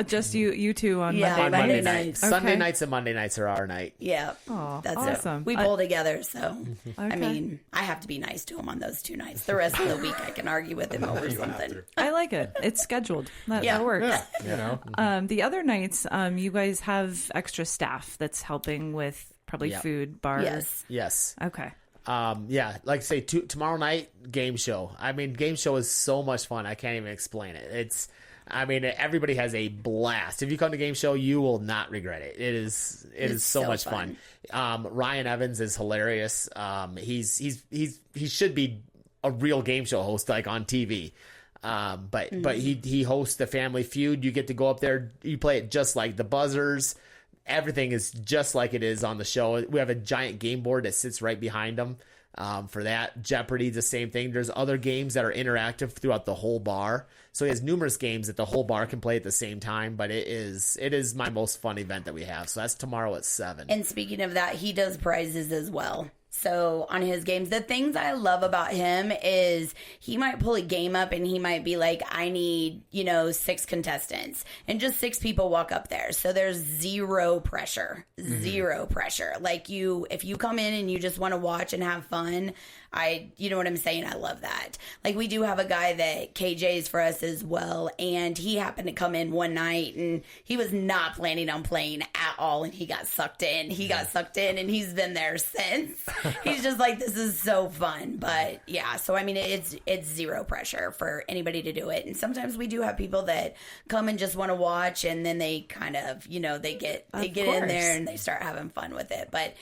Just you two on Monday nights. Okay. Sunday nights and Monday nights are our night. Yeah, that's awesome. We bowl together, so I mean, I have to be nice to him on those 2 nights. The rest of the week, I can argue with him over something. I like it. It's scheduled. That works. Yeah, you know. The other nights, you guys have extra staff that's helping with probably food, bar. Yes. Okay. Like I say, tomorrow night game show. I mean, game show is so much fun. I can't even explain it. Everybody has a blast. If you come to game show, you will not regret it. It is so much fun. Ryan Evans is hilarious. He should be a real game show host, like on TV. But he hosts the Family Feud. You get to go up there. You play it just like the buzzers. Everything is just like it is on the show. We have a giant game board that sits right behind them. For that, Jeopardy, the same thing. There's other games that are interactive throughout the whole bar. So he has numerous games that the whole bar can play at the same time. But it is my most fun event that we have. So that's tomorrow at 7. And speaking of that, he does prizes as well. So on his games, the things I love about him is he might pull a game up and he might be like, I need, 6 contestants, and just 6 people walk up there. So there's zero pressure, zero pressure. Like if you come in and you just want to watch and have fun, you know what I'm saying? I love that. Like we do have a guy that KJ's for us as well. And he happened to come in one night and he was not planning on playing at all. And he got sucked in. And he's been there since. He's just like, this is so fun. But yeah, so I mean, it's zero pressure for anybody to do it. And sometimes we do have people that come and just want to watch, and then they kind of, they get in there and they start having fun with it. But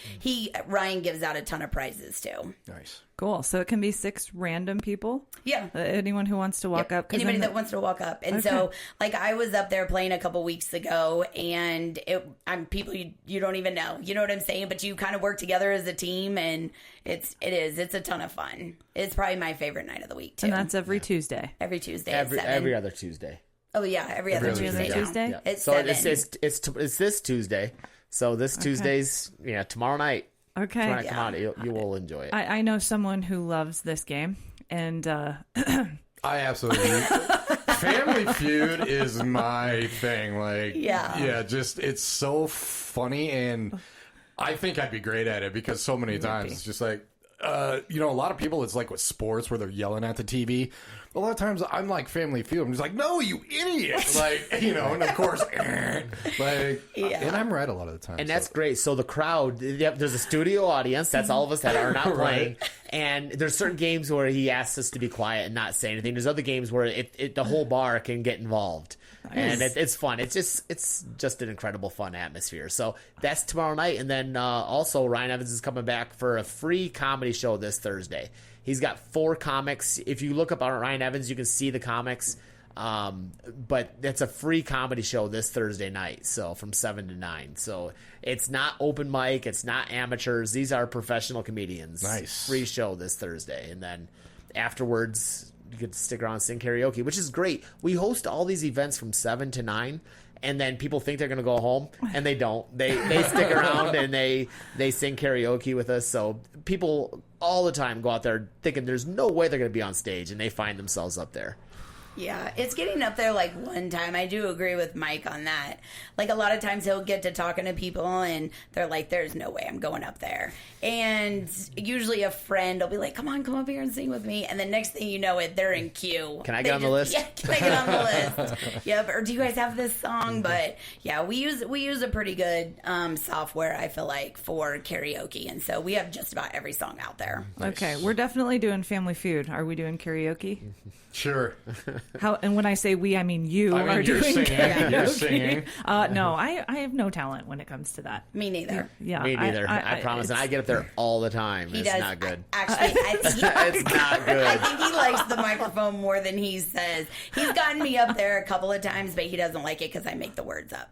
Ryan gives out a ton of prizes too. Nice. Cool. So it can be 6 random people? Yeah. Anyone who wants to walk up? Anybody that wants to walk up. And so, like, I was up there playing a couple weeks ago, and I'm people you don't even know. You know what I'm saying? But you kind of work together as a team, and it's a ton of fun. It's probably my favorite night of the week, too. And that's every Tuesday? Every Tuesday at 7. Every other Tuesday. Oh, yeah. Every other Tuesday. Yeah. It's so 7. It's this Tuesday. So this Tuesday's, tomorrow night. Okay. Try to come out. You will enjoy it. I know someone who loves this game, and I absolutely. Family Feud is my thing. Like, just it's so funny, and I think I'd be great at it because so many times it's just like, a lot of people, it's like with sports where they're yelling at the TV. A lot of times I'm like Family Feud. I'm just like, no, you idiot. Like, and of course, and I'm right a lot of the time. And that's great. So the crowd, there's a studio audience. That's all of us that are not playing. And there's certain games where he asks us to be quiet and not say anything. There's other games where the whole bar can get involved. Nice. And it's fun. It's just an incredible fun atmosphere. So that's tomorrow night. And then also Ryan Evans is coming back for a free comedy show this Thursday. He's got 4 comics. If you look up on Ryan Evans, you can see the comics. But it's a free comedy show this Thursday night, so from 7 to 9. So it's not open mic, it's not amateurs. These are professional comedians. Nice. Free show this Thursday. And then afterwards, you get to stick around and sing karaoke, which is great. We host all these events from 7 to 9. And then people think they're going to go home, and they don't. They stick around, and they sing karaoke with us. So people all the time go out there thinking there's no way they're going to be on stage, and they find themselves up there. Yeah, it's getting up there like one time. I do agree with Mike on that. Like a lot of times he'll get to talking to people and they're like, there's no way I'm going up there. And usually a friend will be like, come on, come up here and sing with me. And the next thing you know they're in queue. Can I get on the list? Yeah, can I get on the list? Yep. Or do you guys have this song? But yeah, we use a pretty good software, I feel like, for karaoke. And so we have just about every song out there. Okay, we're definitely doing Family Feud. Are we doing karaoke? Sure. And when I say we, I mean you I mean, are you're doing singing. karaoke. You're singing. No, I have no talent when it comes to that. Me neither. Yeah, Me neither. I promise. And I get up there all the time. He It's does. not good. Actually, I think It's not good. I think he likes the microphone more than he says. He's gotten me up there a couple of times, but he doesn't like it because I make the words up.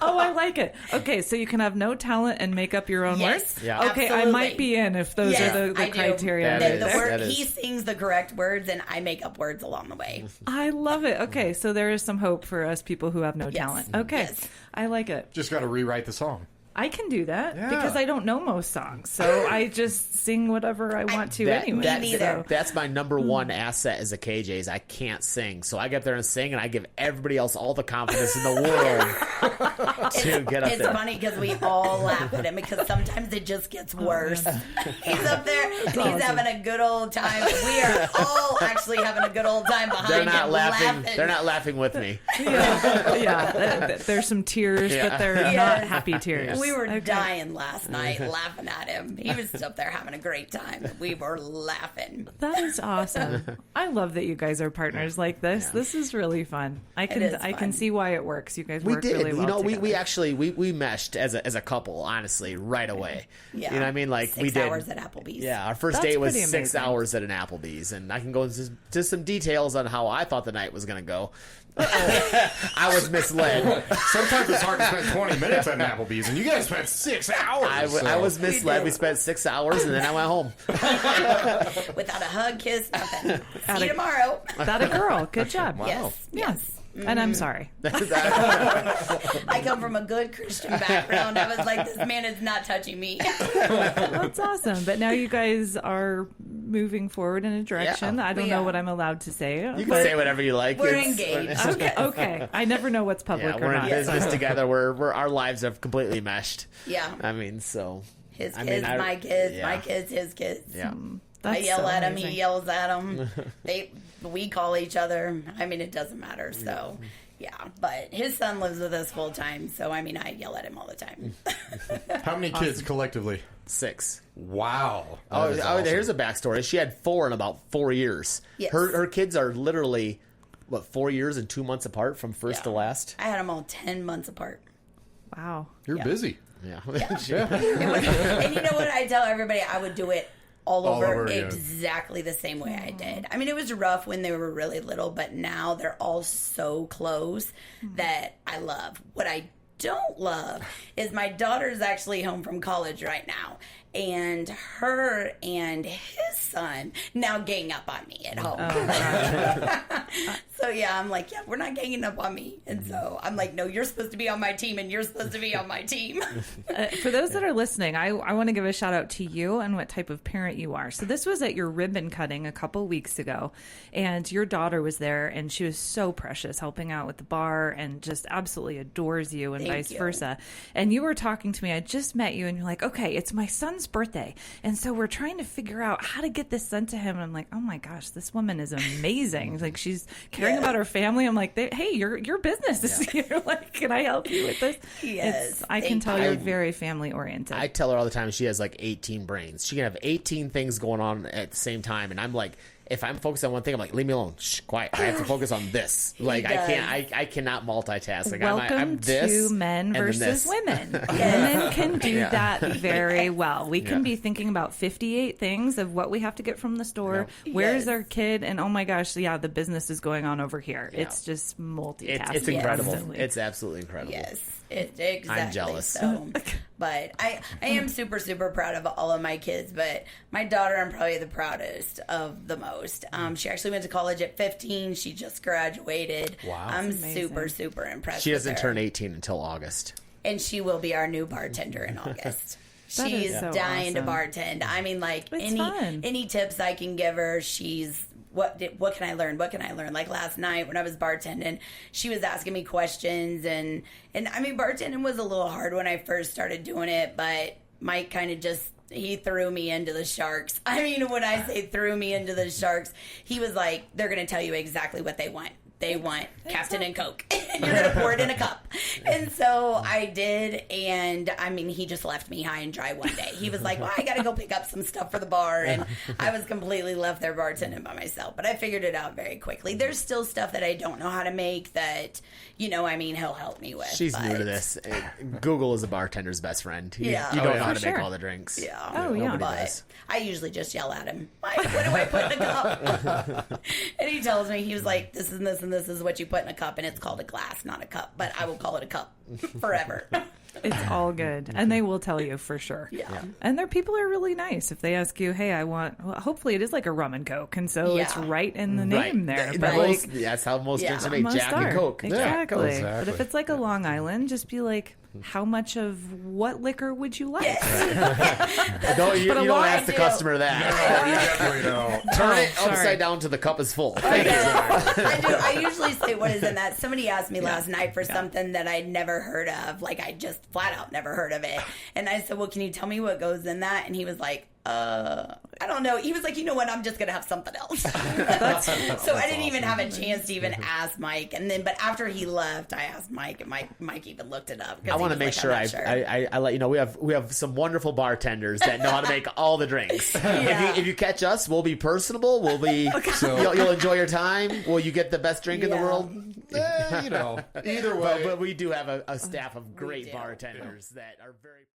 Oh, I like it. Okay, so you can have no talent and make up your own Yes. words? Yeah. Okay, I Absolutely. might be in if those Yes, are the I do. criteria. That The is. word, That is. he sings the correct words, and I make up words along the way. I love it. Okay, so there is some hope for us people who have no Yes. talent. Okay, Yes. I like it. Just got to rewrite the song. I can do that Yeah. because I don't know most songs, so I just sing whatever I want to anyway. neither. That's my number one asset as a KJ is I can't sing. So I get up there and sing, and I give everybody else all the confidence in the world to get up It's there. funny because we all laugh at him because sometimes it just gets worse. He's up there and he's having a good old time. We are all actually having a good old time behind They're not him laughing. They're not laughing with me. Yeah, there's some tears, Yeah. but they're Yes. not happy tears. We were Okay. dying last night laughing at him. He was up there having a great time. We were laughing. That is awesome. I love that you guys are partners like this. This is really fun. I can is I fun. can see why it works. You guys We work did. really well You know, we together. actually we meshed as a couple, honestly, right away. Yeah. You know what I mean? Like 6 we did. hours at Applebee's. Yeah, our first That's date was pretty 6 amazing. hours at an Applebee's, and I can go into some details on how I thought the night was going to go. I was misled. Sometimes it's hard to spend 20 minutes at an Applebee's, and you guys spent 6 hours. I was misled. did. We spent 6 hours, and then I went home. Without a hug, kiss, nothing. See you tomorrow. That a girl. Good job. Yes. Yeah. Yes. And I'm sorry. I come from a good Christian background. I was like, this man is not touching me. That's awesome. But now you guys are moving forward in a direction. Yeah. I don't We know are. what I'm allowed to say. You can say whatever you like. We're It's- engaged. Okay. I never know what's public Yeah, or we're in not. business together. We're our lives have completely meshed. Yeah. I mean, so His I kids, mean, my kids, yeah. my kids, his kids. yeah. That's I yell so at him, amazing. he yells at him. We call each other. I mean, it doesn't matter. So, yeah. But his son lives with us full time. So, I mean, I yell at him all the time. How many kids collectively? 6. Wow. Oh, That is awesome. here's a backstory. She had 4 in about 4 years. Yes. Her kids are literally 4 years and 2 months apart from first to Yeah. last. I had them all 10 months apart. Wow. You're busy. Yeah. And you know what? I tell everybody I would do it all over over again. exactly the same way I did. I mean, it was rough when they were really little, but now they're all so close that I love. What I don't love is my daughter's actually home from college right now, and her and his son now gang up on me at home. So yeah, I'm like, yeah, we're not ganging up on me. And so I'm like, no, you're supposed to be on my team and you're supposed to be on my team. For those that are listening, I want to give a shout out to you and what type of parent you are. So this was at your ribbon cutting a couple weeks ago, and your daughter was there, and she was so precious, helping out with the bar and just absolutely adores you and Thank vice you. versa. And you were talking to me, I just met you, and you're like, okay, it's my son's birthday. And so we're trying to figure out how to get this sent to him. And I'm like, oh my gosh, this woman is amazing. Like, she's caring about her family. I'm like, hey, your business is here. Like, can I help you with this? Yes, I can thank tell you. you're very family oriented. I tell her all the time she has like 18 brains. She can have 18 things going on at the same time, and I'm like, if I'm focused on one thing, I'm like, leave me alone. Shh, quiet. I have to focus on this. Like I cannot multitask. Like Welcome I'm this, to men versus women. Women can do that very well. We can be thinking about 58 things of what we have to get from the store. Where's our kid? And oh my gosh, yeah, the business is going on over here. Yeah. It's just multitasking. It's incredible. Constantly. It's absolutely incredible. Yes. Exactly. I'm jealous. So, but I am super, super proud of all of my kids, but my daughter I'm probably the proudest of the most. She actually went to college at 15. She just graduated. Wow. I'm super, super impressed. She doesn't with her. turn 18 until August. And she will be our new bartender in August. That She's is so dying to awesome. bartend. I mean, like It's fun. any tips I can give her, she's what can I learn? What can I learn? Like last night when I was bartending, she was asking me questions, and I mean, bartending was a little hard when I first started doing it, but Mike kind of just he threw me into the sharks. I mean, when I say threw me into the sharks, he was like, they're going to tell you exactly what they want. They want Captain and Coke. You're going to pour it in a cup. And so I did. And I mean, he just left me high and dry one day. He was like, well, I got to go pick up some stuff for the bar. And I was completely left there bartending by myself. But I figured it out very quickly. There's still stuff that I don't know how to make that, I mean, he'll help me with. She's new to this. Google is a bartender's best friend. You don't know how to make all the drinks. Yeah. Oh, yeah. But I usually just yell at him. Like, what do I put in a cup? And he tells me, he was like, this and this and this is what you put in a cup, and it's called a glass, not a cup. But I will call it a cup forever. It's all good. And they will tell you for sure. Yeah. And their people are really nice. If they ask you, hey, hopefully it is like a rum and Coke. And so it's right in the name there. But that's how most drinks are made. most Jack are. and Coke. Exactly. exactly. But if it's like a Long Island, just be like, how much of what liquor would you like? You don't ask the customer that. No, you definitely don't. Turn it sorry. upside down till the cup is full. I do. I usually say, what is in that? Somebody asked me last night for something that I'd never heard of. Like, I just flat out never heard of it. And I said, well, can you tell me what goes in that? And he was like, I don't know. He was like, you know what? I'm just going to have something else. So I didn't even have a chance to even ask Mike. And then, but after he left, I asked Mike, and Mike even looked it up. I want to make sure I let you know we have some wonderful bartenders that know how to make all the drinks. If you catch us, we'll be personable. We'll be you'll enjoy your time. Will you get the best drink in the world? Either way. But we do have a staff of great bartenders that are very